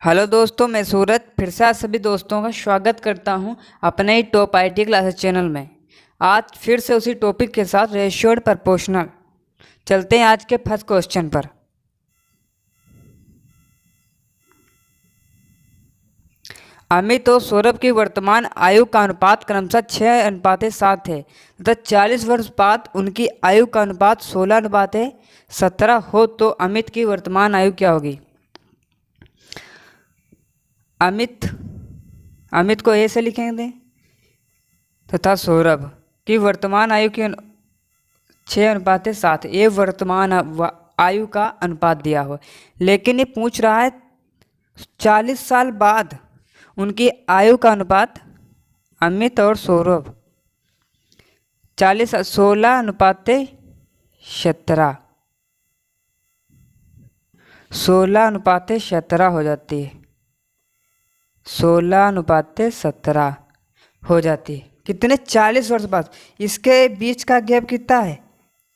Hello दोस्तों, मैं सूरज फिर से आप सभी दोस्तों का स्वागत करता हूं अपने ही टॉप आईटी क्लासेस चैनल में। आज फिर से उसी टॉपिक के साथ रेशियो प्रपोर्शनल। चलते हैं आज के फर्स्ट क्वेश्चन पर। अमित और सौरभ की वर्तमान आयु का अनुपात क्रमशः 6:7 है तथा 40 वर्ष बाद उनकी आयु का अनुपात 16:17 हो तो अमित की वर्तमान आयु क्या होगी। अमित को ए से लिखेंगे तथा सौरभ की वर्तमान आयु की 6:7। ये वर्तमान आयु का अनुपात दिया हो, लेकिन ये पूछ रहा है 40 साल बाद उनकी आयु का अनुपात। अमित और सौरभ 16:17 16:17 हो जाती है। 16:17 हो जाती है कितने 40 वर्ष बाद। इसके बीच का गैप कितना है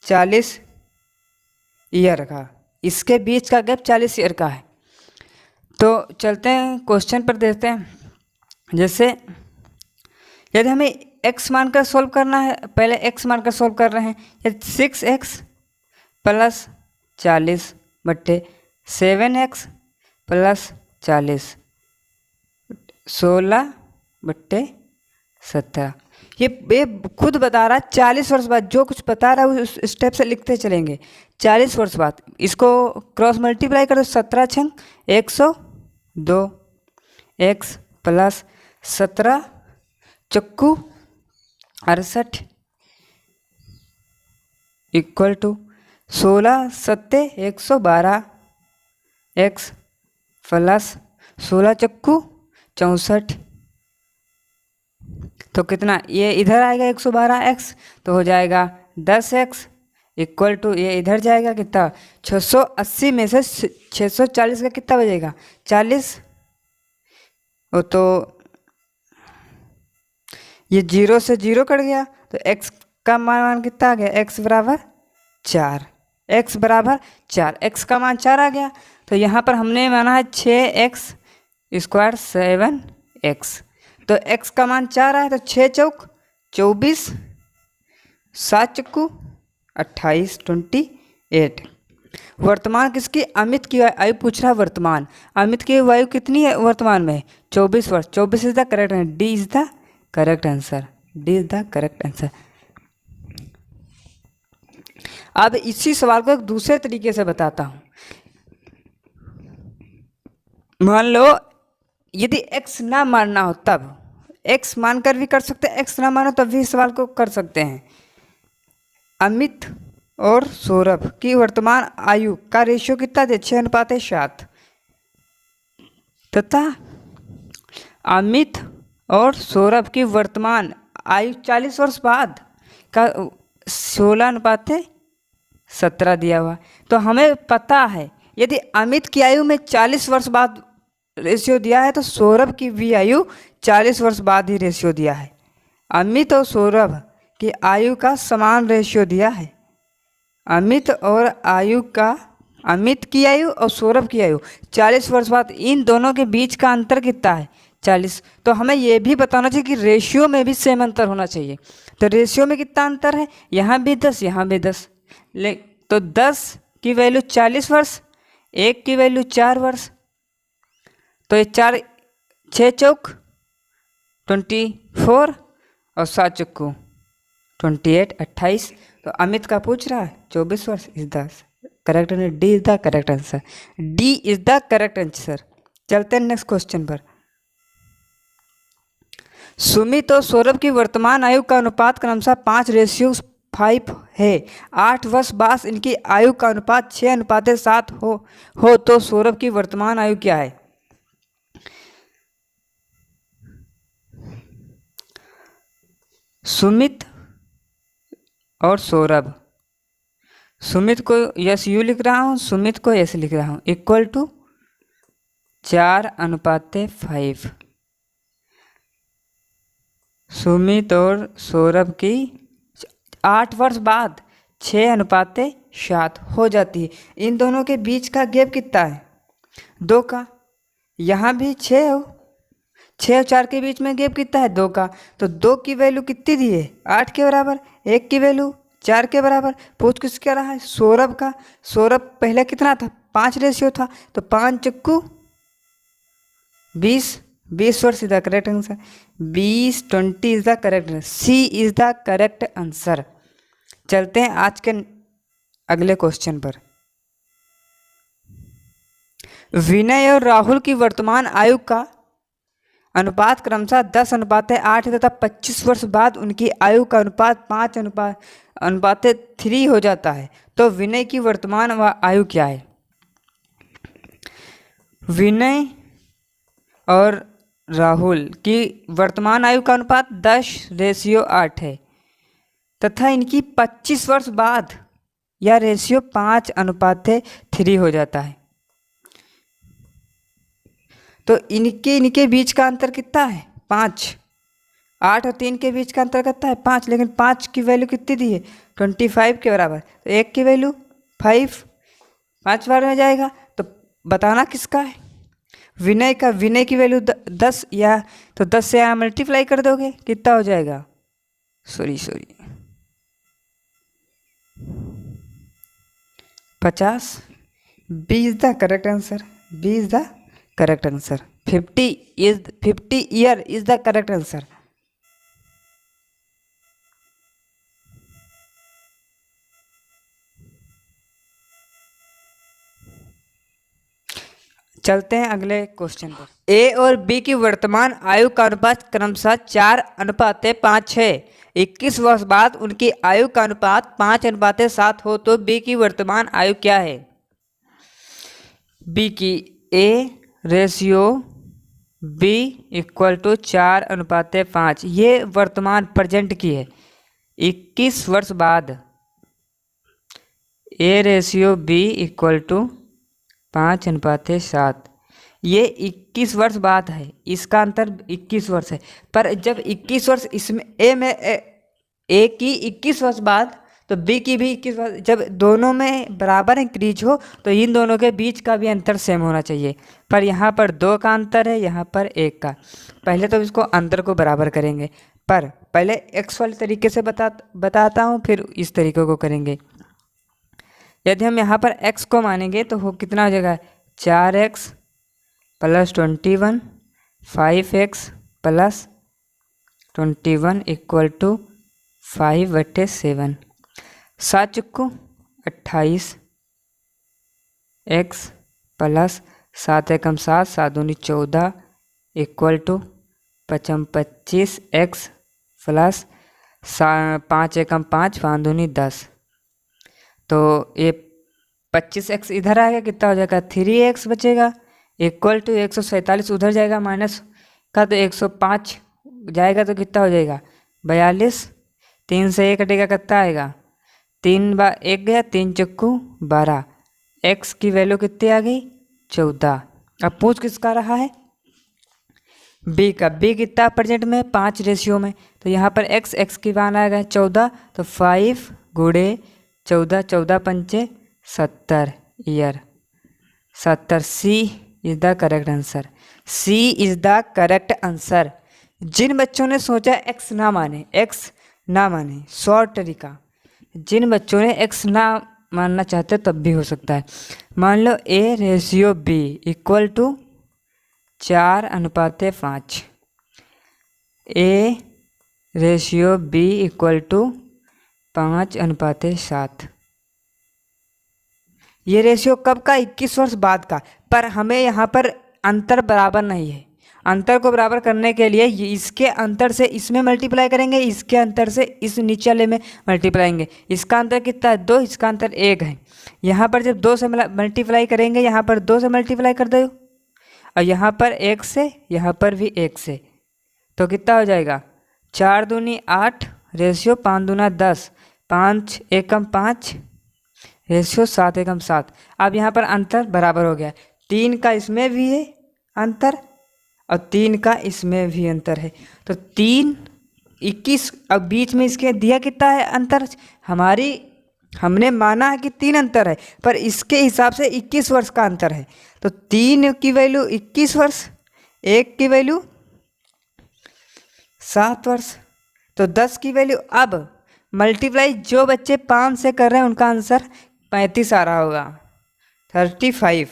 40 ईयर का। इसके बीच का गैप 40 ईयर का है। तो चलते हैं क्वेश्चन पर देखते हैं। जैसे यदि हमें x मानकर सॉल्व करना है, पहले x मानकर सॉल्व कर रहे हैं। यदि 6x + 40 बट्टे 7x + 40 16/17। ये खुद बता रहा है 40 वर्ष बाद। जो कुछ बता रहा है उस स्टेप से लिखते चलेंगे। 40 वर्ष बाद इसको क्रॉस मल्टीप्लाई करो। 17 छंग 102 x + 17 चक्कू 68 = 16 7 112 x + 16 चक्कू 64। तो कितना ये इधर आएगा 112x, तो हो जाएगा 10x = ये इधर जाएगा कितना 680 में से 640 का कितना बचेगा 40। वो तो ये 0 से 0 कट गया, तो x का मान कितना आ गया x = 4। x = 4, x का मान 4 आ गया। तो यहाँ पर हमने माना है 6x² 7x। तो x का मान 4 आया, तो 6 चौक 24 7 चक्कू 28 28। वर्तमान किसकी अमित की आयु पूछ रहा है। वर्तमान अमित की आयु कितनी है वर्तमान में 24 वर्ष। 24 is the correct answer. D is the correct answer. D is the correct answer. अब इसी सवाल को एक दूसरे तरीके से बताता हूं। मान लो यदि x ना मानना हो तब x मानकर भी कर सकते हैं, x ना मानो तब भी इस सवाल को कर सकते हैं। अमित और सौरभ की वर्तमान आयु का रेशियो कितना दे 6:7 तथा अमित और सौरभ की वर्तमान आयु 40 वर्ष बाद का 16:17 दिया हुआ। तो हमें पता है यदि अमित की आयु में 40 वर्ष बाद रेशियो दिया है तो सौरभ की भी आयु 40 वर्ष बाद ही रेशियो दिया है। अमित और सौरभ की आयु का समान रेशियो दिया है। अमित की आयु और सौरभ की आयु 40 वर्ष बाद, इन दोनों के बीच का अंतर कितना है 40। तो हमें यह भी बताना चाहिए कि रेशियो में भी सेम अंतर होना चाहिए। तो रेशियो में कितना अंतर है, यहाँ भी 10 यहाँ भी 10। तो 10 की वैल्यू 40 वर्ष, 1 की वैल्यू 4 वर्ष। तो ये 4 6 चौक 24 और 7 चक्कू 28 28। तो अमित का पूछ रहा है 24 वर्ष is the correct answer. D is the correct answer. D is the correct answer. चलते हैं नेक्स्ट क्वेश्चन पर। सुमित और सौरभ की वर्तमान आयु का अनुपात क्रमशः 5:5 है। 8 वर्ष बाद इनकी आयु का अनुपात 6:7 हो तो सौरभ की वर्तमान आयु क्या है। सुमित और सौरभ, सुमित को यस यू लिख रहा हूँ, सुमित को यस लिख रहा हूँ = 4:5। सुमित और सौरभ की 8 वर्ष बाद 6:7 हो जाती है। इन दोनों के बीच का गैप कितना है 2 का। यहाँ भी 6 हो, 6 और 4 के बीच में गैप कितना है 2 का, तो 2 की वैल्यू कितनी दी है 8 के बराबर, 1 की वैल्यू 4 के बराबर। पूछ किसका रहा है सौरभ का। सौरभ पहले कितना था 5 रेशियो था, तो 5 चक्कू 20, 20 वर्ष is the correct answer. 20 20 is the correct answer, C is the correct answer. चलते हैं आज के अगले क्वेश्चन पर। विनय और राहुल की वर्तमान आयु का अनुपात क्रमशः 10:8 तथा 25 वर्ष बाद उनकी आयु का अनुपात 5:3 हो जाता है। तो विनय की वर्तमान आयु क्या है? विनय और राहुल की वर्तमान आयु का अनुपात 10:8 है तथा इनकी 25 वर्ष बाद यह रेशियो 5:3 हो जाता है। तो इनके बीच का अंतर कितना है 5। 8 और 3 के बीच का अंतर कितना है 5, लेकिन 5 की वैल्यू कितनी दी है 25 के बराबर, तो 1 की वैल्यू 5, 5 बार में जाएगा। तो बताना किसका है विनय का। विनय की वैल्यू 10 या तो 10 से यहाँ मल्टीप्लाई कर दोगे कितना हो जाएगा, sorry 50। B is the correct answer, B is the correct answer. 50 year is the correct answer. चलते हैं अगले क्वेश्चन पर। ए और बी की वर्तमान आयु का अनुपात क्रमशः 4:5 है। 21 वर्ष बाद उनकी आयु का अनुपात 5:7 हो तो बी की वर्तमान आयु क्या है? बी की A ratio B equal to 4:5, ये वर्तमान प्रेजेंट की है। 21 वर्ष बाद A ratio B equal to 5:7, ये 21 वर्ष बाद है, इसका अंतर 21 वर्ष है। पर जब 21 वर्ष इसमें ए की 21 वर्ष बाद तो बी की भी 21 वर्ष, जब दोनों में बराबर इंक्रीज हो तो इन दोनों के बीच का भी अंतर सेम होना चाहिए। पर यहाँ पर 2 का अंतर है, यहाँ पर 1 का। पहले तो इसको अंतर को बराबर करेंगे, पर पहले एक्स वाले तरीके से बताता हूँ, फिर इस तरीके को करेंगे। यदि हम यहाँ पर x को मानेंगे तो वो कितना हो जाएगा 4x + 21, 5x + 21 equal to 5/7। 7 चुक्कू 28, x + 7 एकम 7, 7 दूनी 14 इक्वल टू 25, x + 5 एकम 5, 5 दूनी 10। तो ये 25x इधर आएगा, कितना हो जाएगा 3x बचेगा इक्वल टू 147 उधर जाएगा माइनस का, तो 105 जाएगा तो कितना हो जाएगा 42। 3 से 1 कटेगा कितना आएगा 3 बार 1 गया, 3 चक्कू 12। x की वैल्यू कितनी आ गई 14। अब पूछ किसका रहा है b का। b कितना प्रेजेंट में 5 रेशियो में, तो यहाँ पर x की मान आएगा 14, तो 5 गुणे 14, 14 पंचे 70 year 70। C is the correct answer, C is the correct answer. जिन बच्चों ने सोचा x ना माने शॉर्ट तरीका, जिन बच्चों ने x ना मानना चाहते तब भी हो सकता है। मान लो a ratio b equal to 4:5, a ratio b equal to 5:7। ये रेशियो कब का 21 वर्ष बाद का। पर हमें यहाँ पर अंतर बराबर नहीं है, अंतर को बराबर करने के लिए इसके अंतर से इसमें मल्टीप्लाई करेंगे, इसके अंतर से इस नीचे वाले में मल्टीप्लाएंगे। इसका अंतर कितना है 2, इसका अंतर 1 है। यहाँ पर जब 2 से मल्टीप्लाई करेंगे, यहाँ पर 2 से मल्टीप्लाई कर दो और यहाँ पर 1 से, यहाँ पर भी 1 से, तो कितना हो जाएगा 4 दूनी 8 रेशियो 5 दूना 10, 5 एकम 5 रेशियो 7 एकम 7। अब यहाँ पर अंतर बराबर हो गया, 3 का इसमें भी है अंतर और 3 का इसमें भी अंतर है, तो 3 21। अब बीच में इसके दिया कितना है अंतर, हमने माना है कि 3 अंतर है, पर इसके हिसाब से 21 वर्ष का अंतर है। तो 3 की वैल्यू 21 वर्ष, 1 की वैल्यू 7 वर्ष, तो 10 की वैल्यू। अब मल्टीप्लाई जो बच्चे 5 से कर रहे हैं उनका आंसर 35 आ रहा होगा, 35।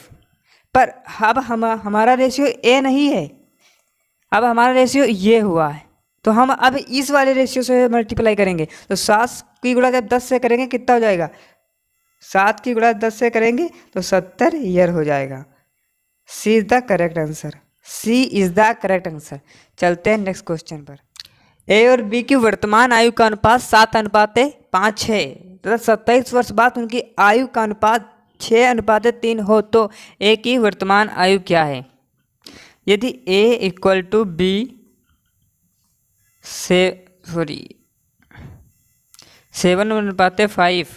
पर अब हमारा रेशियो ए नहीं है, अब हमारा रेशियो ये हुआ है, तो हम अब इस वाले रेशियो से मल्टीप्लाई करेंगे। तो 7 की गुणा जब 10 से करेंगे कितना हो जाएगा, 7 की गुणा 10 से करेंगे तो 70 ईयर हो जाएगा। C is the correct answer, C is the correct answer. चलते हैं नेक्स्ट क्वेश्चन पर। ए और बी की वर्तमान आयु का अनुपात 7:5 है तथा 27 वर्ष बाद उनकी आयु का अनुपात 6:3 हो तो ए की वर्तमान आयु क्या है। यदि ए इक्वल टू बी 7:5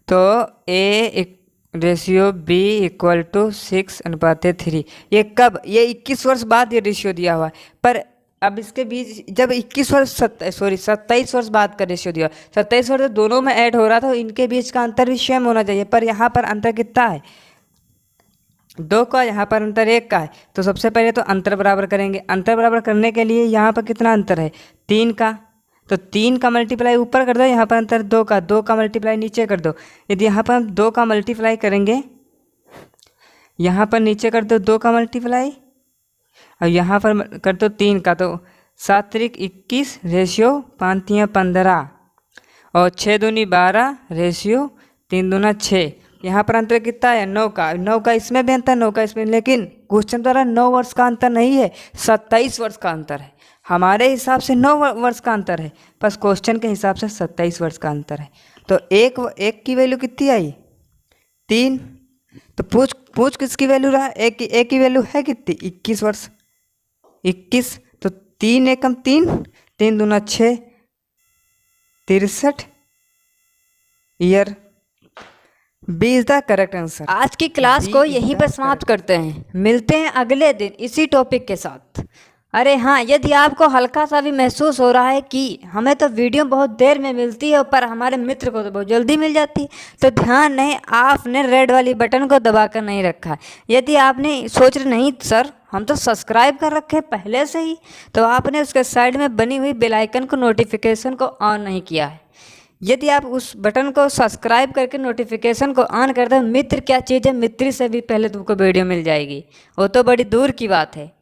तो A ratio B equal to 6:3। ये कब, ये 21 वर्ष बाद ये रेशियो दिया हुआ है, पर अब इसके बीच जब 27 वर्ष बाद का रेशियो दिया, 27 वर्ष दोनों में ऐड हो रहा था, इनके बीच का अंतर भी सेम होना चाहिए, पर यहाँ पर अंतर कितना है, 2 का, यहाँ पर अंतर 1 का है। तो सबसे पहले तो अंतर बराबर करेंगे। अंतर बराबर करने के लिए यहाँ पर कितना अंतर है, 3 का, तो 3 का मल्टीप्लाई ऊपर कर दो, यहाँ पर अंतर 2 का, 2 का मल्टीप्लाई नीचे कर दो। यदि यहाँ पर हम 2 का मल्टीप्लाई करेंगे, यहाँ पर नीचे कर दो 2 का मल्टीप्लाई, और यहाँ पर कर दो 3 का, तो 7 त्रिक 21 रेशियो 5 तियाँ 15 और 6 दूनी 12 रेशियो 3 दूना 6। यहाँ पर अंतर कितना है, 9 का। 9 का इसमें भी अंतर, 9 का इसमें, लेकिन क्वेश्चन द्वारा 9 वर्ष का अंतर नहीं है, 27 वर्ष का अंतर है। हमारे हिसाब से 9 वर्ष का अंतर है, बस क्वेश्चन के हिसाब से 27 वर्ष का अंतर है। तो एक की वैल्यू कितनी आई, 3। तो पूछ किसकी वैल्यू रहा, एक की वैल्यू है कितनी, 21 वर्ष, 21। तो 3 एकम 3, 3 दूना 6, 63 year. B is the correct answer. आज की क्लास को यहीं पर समाप्त करते हैं, मिलते हैं अगले दिन इसी टॉपिक के साथ। अरे हाँ, यदि आपको हल्का सा भी महसूस हो रहा है कि हमें तो वीडियो बहुत देर में मिलती है पर हमारे मित्र को तो बहुत जल्दी मिल जाती है, तो ध्यान नहीं, आपने रेड वाली बटन को दबाकर नहीं रखा है। यदि आपने सोच रहे नहीं सर हम तो सब्सक्राइब कर रखे हैं पहले से ही, तो आपने उसके साइड में बनी हुई बेल आइकन को, नोटिफिकेशन को ऑन नहीं किया है। यदि आप उस बटन को सब्सक्राइब करके नोटिफिकेशन को ऑन कर दो, मित्र क्या चीज़ है, मित्र से भी पहले तुमको वीडियो मिल जाएगी, वो तो बड़ी दूर की बात है।